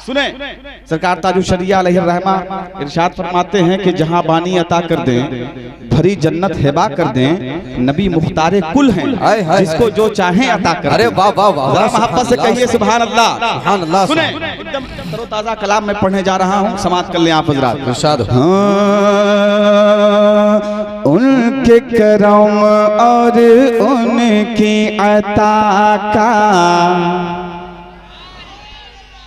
सुने सरकार ताजुल शरिया अलैहिर्रहमा इरशाद फरमाते हैं कि जहां बानी अता कर दें भरी जन्नत हिबा कर दें, नबी मुख्तारे कुल हैं, जिसको जो चाहें अता कर। अरे वाह वाह वाह, जरा मोहब्बत से कहिए सुभान अल्लाह सुभान अल्लाह। सुने एकदम तरोताजा कलाम में पढ़ने जा रहा हूं, समाप्त कर लें आप हजरात। इरशाद उनके करम और उनकी अता का,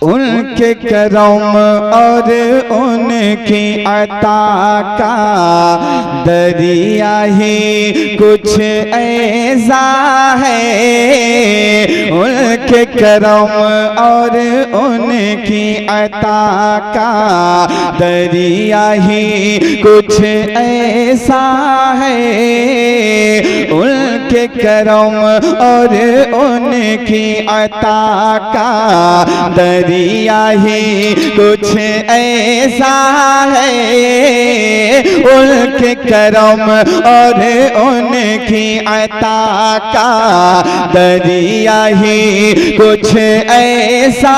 उनके करम और उनकी अता का दरिया ही कुछ ऐसा है। उनके करम और उनकी अता का दरिया ही कुछ ऐसा है। उनके करम और उनकी अता का दरिया ही कुछ ऐसा है। उनके करम और उनकी अता का दरिया ही कुछ ऐसा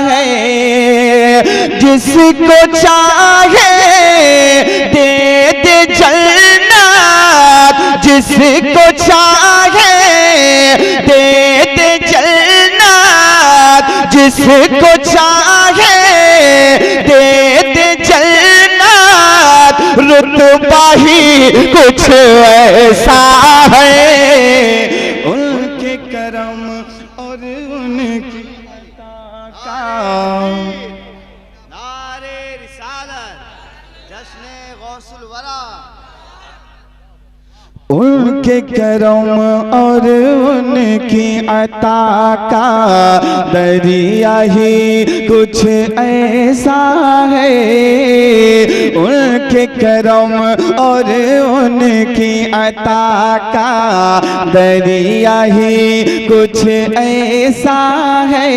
है। जिसको चाहे दे दे जन्नत, जिसको चाहे दे दे जन्नत, जिसको चाहे दे दे जन्नत, रुतबा ही कुछ ऐसा है। उनके करम और उनकी अता का। नारे रिसालत, जश्ने गौसुल वरा। उनके करम और उनकी अता का दरिया ही कुछ ऐसा है। उनके करम और उनकी अता का दरिया ही कुछ ऐसा है।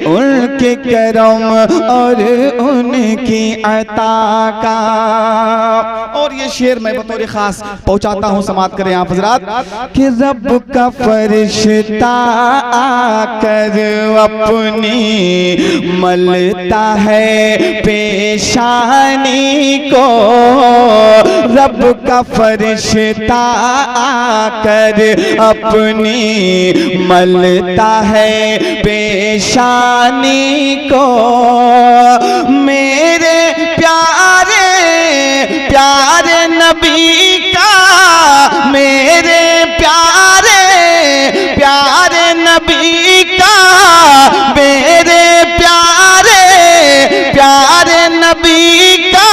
उनके करम और उनकी अता का। और ये शेर मैं बतौर खास पहुंचाता हूं, समाप्त करें आप हजरात। कि रब का फरिश्ता आकर अपनी मलता है पेशानी को। रब का फरिश्ता आकर अपनी मलता है पेशानी को। मेरे प्यारे प्यारे नबी का, मेरे प्यारे प्यारे नबी का, मेरे प्यारे प्यारे नबी का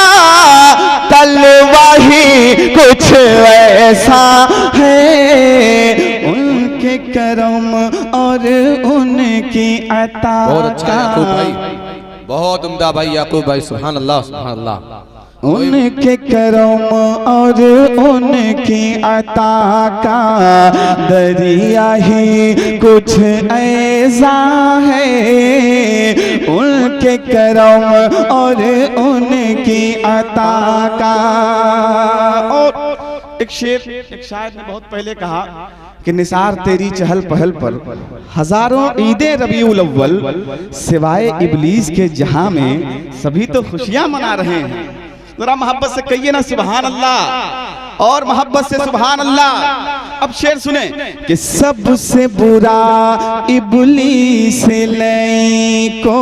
तलवा ही कुछ ऐसा है। उनके करम और उनकी अता बहुत अच्छा का। याकूब भाई, बहुत उम्दा भाई याकूब भाई, सुभान अल्लाह सुभान अल्लाह। उनके करम और उनकी अता का दरिया ही कुछ ऐसा है। उनके करम और उनकी अता का। और एक शेर एक शायर ने बहुत पहले कहा कि निसार तेरी चहल पहल पर हजारों ईदे रबीउल अव्वल, सिवाय इबलीस के जहां में सभी तो खुशियां मना रहे हैं। जरा मोहब्बत से कहिए ना सुभान अल्लाह, और मोहब्बत से सुभान अल्लाह। अब शेर सुने कि सबसे बुरा इबलीस को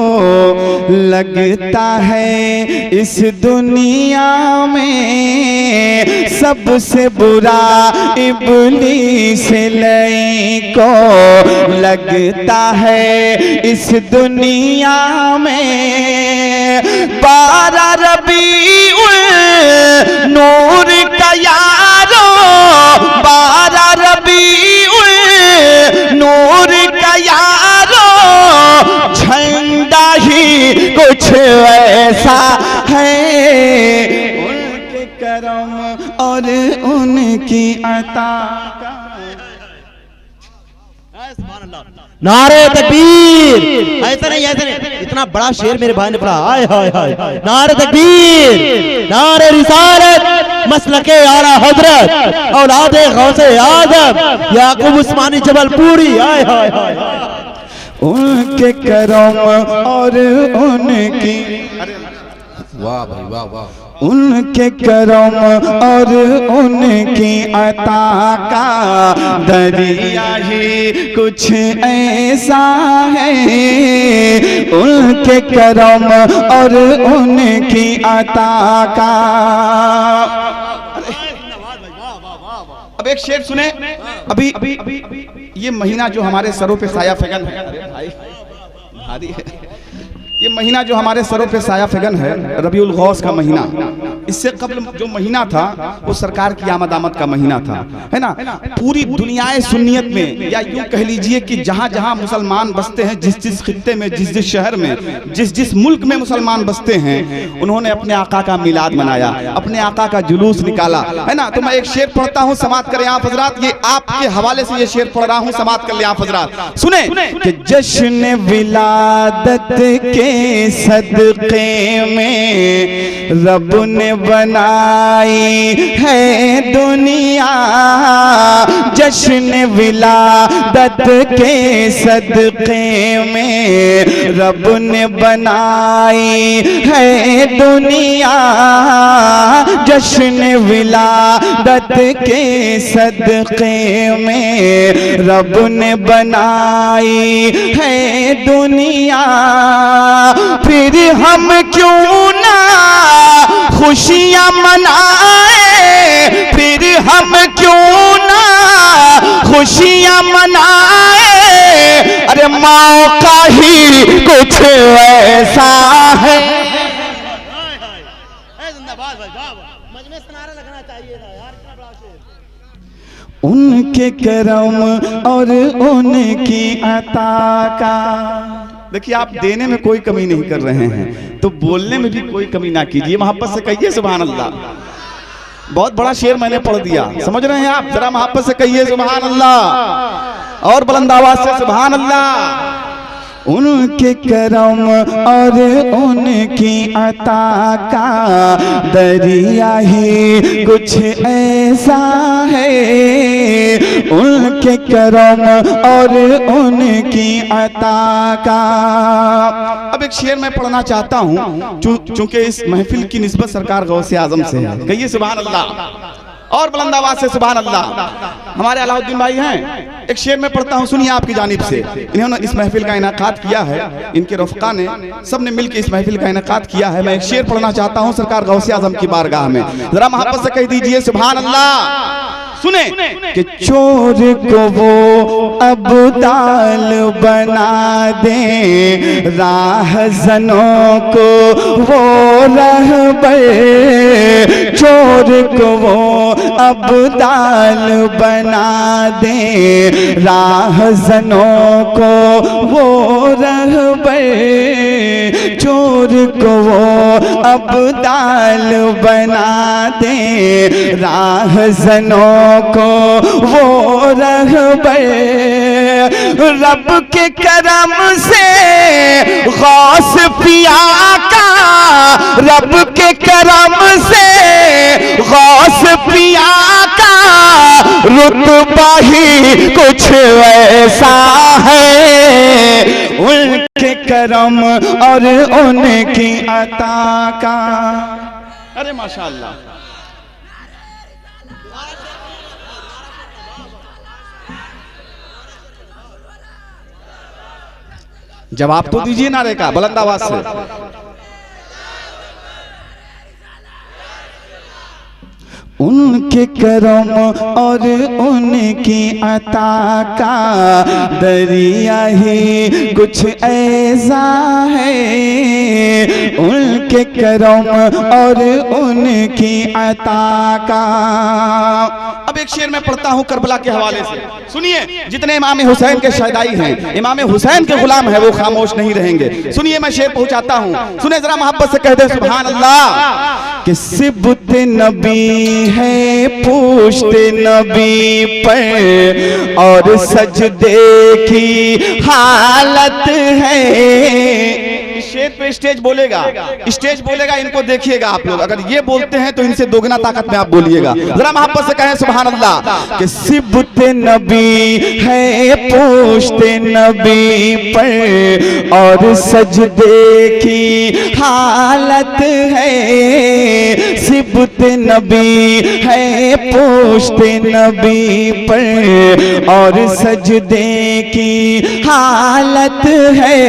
लगता है इस दुनिया में। सबसे बुरा इबलीस को लगता है इस दुनिया में। 12 रबीउल नूर का यारो, 12 रबीउल नूर का यारो, झंडा ही कुछ ऐसा है। उनके करम और उनकी अता का। नारे तकबीर। ऐसा नहीं ऐसा नहीं, इतना बड़ा शेर मेरे भाई ने पढ़ा। हाय हाय हाय। नारे तकबीर, नारे रिसालत, मसलके आला हजरत, औलादे गौसे आजम, याकूब उस्मानी जबलपुरी। हाय हाय हाय। उनके करम और उनकी, वाह भाई वाह वाह, उनके करम और उनकी अता का दरिया ही कुछ ऐसा है। उनके करम और उनकी अता का। अब एक शेर सुने। अभी ये महीना जो हमारे सरों पे साया फेगन है, अरे भाई भारी है, ये महीना जो हमारे सरों पे साया फेगन है, रबीउल गौस का महीना। इससे कबल जो महीना था वो सरकार की आमद आमद का महीना था, है ना। पूरी दुनियाए सुन्नियत में, या यूं कह लीजिए कि जहां जहां मुसलमान बसते हैं, जिस जिस खित्ते में, जिस जिस शहर में, जिस जिस मुल्क में मुसलमान बसते हैं, उन्होंने अपने आका का मिलाद मनाया, अपने आका का जुलूस निकाला, है ना। तो मैं एक शेर पढ़ता हूँ, समात करें आप हजरात। ये आपके हवाले से ये शेर पढ़ रहा हूँ, समात कर ले आप हजरात, सुने कि जश्न विलादत के सदके में रब ने बनाई है दुनिया। जश्न विलादत के सदके में रब ने बनाई है दुनिया। जश्न विलादत के सदके में रब ने बनाई है दुनिया। फिर हम क्यों ना खुशियां मनाए, फिर हम क्यों ना खुशियां मनाए। अरे मौका ही कुछ ऐसा है। उनके करम और उनकी अता का। देखिए, आप देने में कोई कमी नहीं कर रहे हैं, तो बोलने में भी कोई कमी ना कीजिए। मोहब्बत से कहिए सुभान अल्लाह। बहुत बड़ा शेर मैंने पढ़ दिया, समझ रहे हैं आप? जरा मोहब्बत से कहिए सुभान अल्लाह, और बुलंद आवाज से सुभान अल्लाह। उनके करम और उनकी अता का दरिया ही कुछ ऐसा है। उनके करम और उनकी अता का। अब एक शेर मैं पढ़ना चाहता हूँ, चूंकि इस महफिल की निस्बत सरकार गौसे आजम से है। कहिए सुभान अल्लाह, और बुलंद आवाज से सुभान अल्लाह। हमारे अलाउद्दीन भाई हैं, एक शेर में पढ़ता हूँ, सुनिए आपकी जानिब से। इन्होंने इस महफिल का इनाकात किया है, इनके रफ़क़ा ने, सबने मिलकर इस महफिल का इनाकात किया है। मैं एक शेर पढ़ना चाहता हूँ सरकार गौसे आज़म की बारगाह में, जरा मोहब्बत से कह दीजिए सुभान अल्लाह। सुने कि चोर को वो अब्दाल बना दे, राहज़नों को वो रहबर। चोर को वो अब्दाल बना दे, राहज़नों को वो रहबर। चोर को वो अब्दाल बना दे, राहज़नों को वो रहबर। रब के करम से गौस पिया का, रब के करम से गौस पिया का रुतबा ही कुछ ऐसा है। उनके करम और उनकी अता का। अरे माशाअल्लाह, जवाब तो दीजिए नारे का बुलंद आवाज से। उनके करम और उनकी अता का दरिया ही कुछ ऐसा है। उनके करम और उनकी अता का। अब एक शेर मैं पढ़ता हूँ करबला के हवाले से, सुनिए। जितने इमाम हुसैन के शहदाई हैं, इमाम हुसैन के गुलाम हैं, वो खामोश नहीं रहेंगे। सुनिए, मैं शेर पहुंचाता हूँ, सुने जरा मोहब्बत से कहते सुभान अल्लाह। कि सिबत नबी है पूछते नबी पर, और सजदे की हालत है। शेर पे स्टेज बोलेगा, स्टेज बोलेगा, इनको देखिएगा आप लोग, अगर ये बोलते हैं तो इनसे दोगुना ताकत में आप बोलिएगा। जरा मोहब्बत से कहें सुभान अल्लाह। कि सिबते नबी है पूछते नबी पर और सजदे की हालत है, सिबते नबी है पूछते नबी पर और सजदे की हालत है।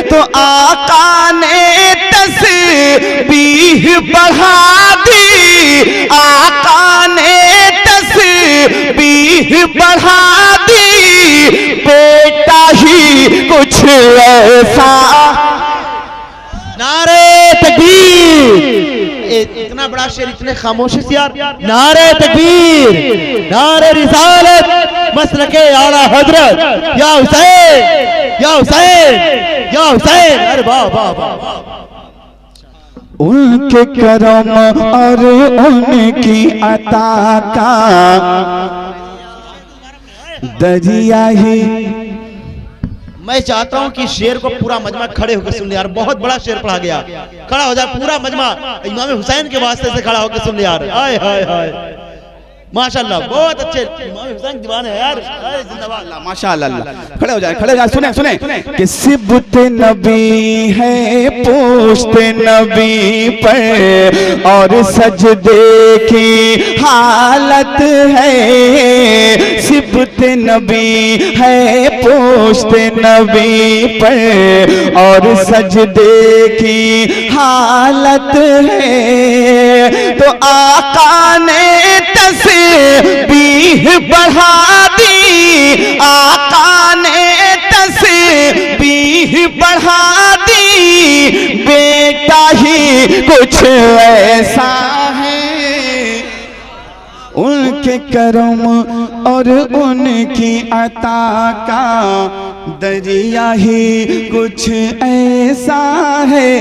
तो आका ने तस्बीह बढ़ा दी, आका ने तस्बीह बढ़ा दी, बेटा ही कुछ ऐसा। नारे तकबीर। इतना बड़ा शेर इतने खामोशी से यार। नारे तकबीर, नारे रिसालत, मसलके आला हजरत, या हुसैन, या हुसैन, या हुसैन। अरे वाह वाह वाह। उनके करम और उनकी अता का दरिया ही। मैं चाहता हूं कि शेर को पूरा मजमा खड़े होकर सुन ले यार, बहुत बड़ा शेर पढ़ा गया। खड़ा हो जाए पूरा मजमा, इमाम हुसैन के वास्ते से खड़ा होकर सुन ले यार। हाय हाय हाय, माशाल्लाह, बहुत अच्छे। इमाम हुसैन दीवाने हैं यार, जिंदाबाद, माशाल्लाह। खड़े हो जाए, खड़े हो जाए, सुने सुने। कि सिबते नबी है पूछते नबी पर और सजदे की हालत है, सिबते नबी है पूछते नबी पर और सजदे की हालत है। तो आका ने तस्बीह बढ़ा दी, आका ने तस्बीह बढ़ा दी, बेटा ही कुछ ऐसा है। उनके करम और उनकी अता का दरिया ही कुछ ऐसा है,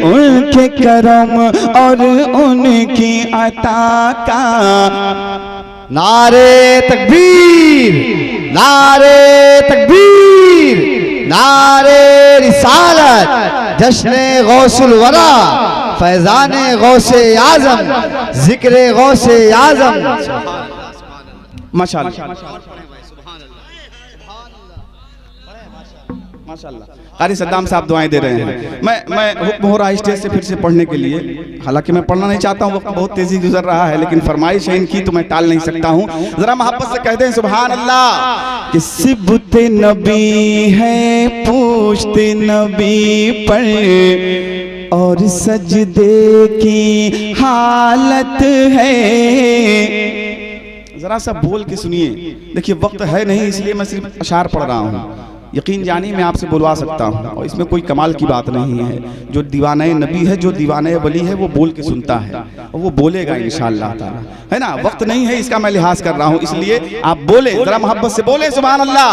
उनके करम और उनकी अता का। नारे तकबीर, नारे तकबीर, नारे रिसालत, जश्ने गौसुल वरा, फैजाने गौसे आजम, जिक्रे गौसे आजम। माशाल्लाह माशाल्लाह। कारी सद्दाम साहब दुआएं दे रहे हैं। मैं हुक्म हो रहा है स्टेज से फिर से पढ़ने के लिए, हालांकि मैं पढ़ना नहीं चाहता हूँ, वक्त बहुत तेजी गुजर रहा है, लेकिन फरमाइश है इनकी तो मैं टाल नहीं सकता हूँ। जरा मोहब्बत से कहते हैं सुभान अल्लाह। कि सिबते नबी है पूछते नबी पर और सजदे की हालत है। जरा सा बोल के सुनिए, देखिए वक्त है नहीं इसलिए मैं सिर्फ अशार पढ़ रहा हूँ। यकीन जानिए मैं आपसे बुलवा सकता हूँ और इसमें कोई कमाल की बात नहीं है। जो दीवाने नबी है, जो दीवाने वली है, वो बोल के सुनता है और वो बोलेगा इंशाअल्लाह ताला, है ना। वक्त नहीं है इसका मैं लिहाज कर रहा हूँ, इसलिए आप बोले, जरा मोहब्बत से बोले सुभान अल्लाह।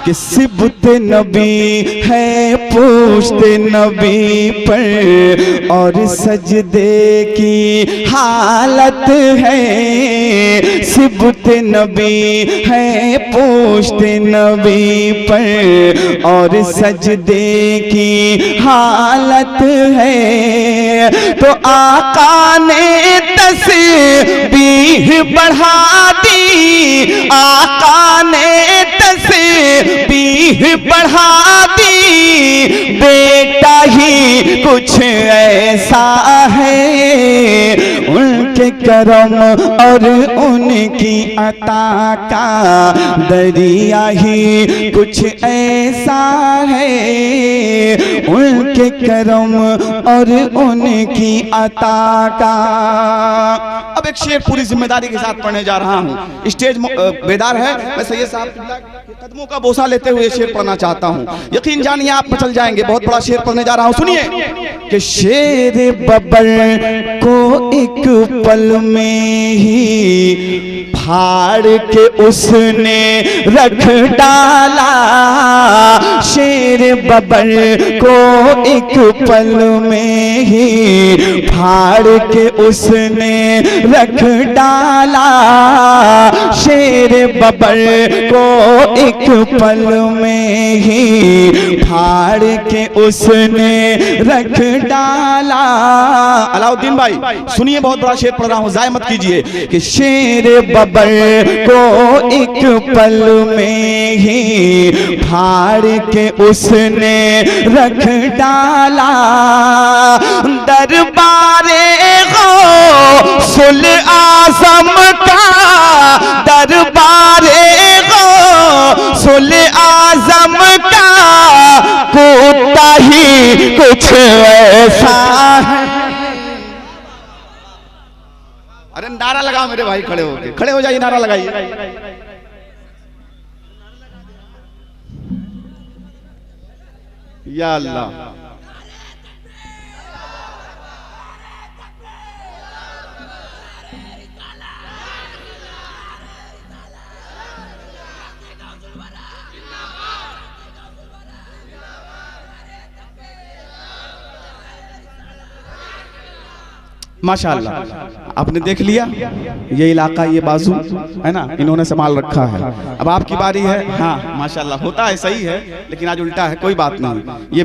कि सिबते नबी है पूछते नबी पर और सजदे की हालत है, सिबते नबी है पूछते नबी पर और सजदे की हालत है। तो आका ने तस्बीह बढ़ा दी, आका ने तस्बीह बढ़ा दी, बेटा ही कुछ ऐसा है। उनके करम और उनकी अता का दरिया ही कुछ ऐसा है, उनके करम और उनकी अता का। अब एक शेर पूरी जिम्मेदारी के साथ पढ़ने जा रहा हूँ। स्टेज बेदार है, मैं सैयद साहब के कदमों का बोसा लेते हुए शेर पढ़ना चाहता हूँ। यकीन जानिए आप मचल जाएंगे। बहुत बड़ा शेर पढ़ने जा रहा हूँ, सुनिए। कि शेर बबर को एक पल में ही फाड़ के उसने रख डाला, शेर बबर को एक पल में ही फाड़ के उसने रख डाला, शेर बबर को एक पल में ही फाड़ फाड़ के उसने रख डाला। अलाउद्दीन भाई सुनिए, बहुत बड़ा शेर पढ़ रहा हूं, जाय मत कीजिए कि शेर बबर को एक पल में ही फाड़ के उसने रख डाला। दरबारे गौसुल आज़म का, दरबारे गौसुल आज़म का कोताही कुछ ऐसा है। अरे नारा लगाओ मेरे भाई, खड़े हो गए, खड़े हो जाइए, नारा लगाइए। या अल्लाह, माशाअल्लाह। आपने देख लिया, ये इलाका, ये बाजू है ना, इन्होंने संभाल रखा है। अब आपकी बारी है। हाँ माशाअल्लाह, होता है, सही है, लेकिन आज उल्टा है, कोई बात नहीं। ये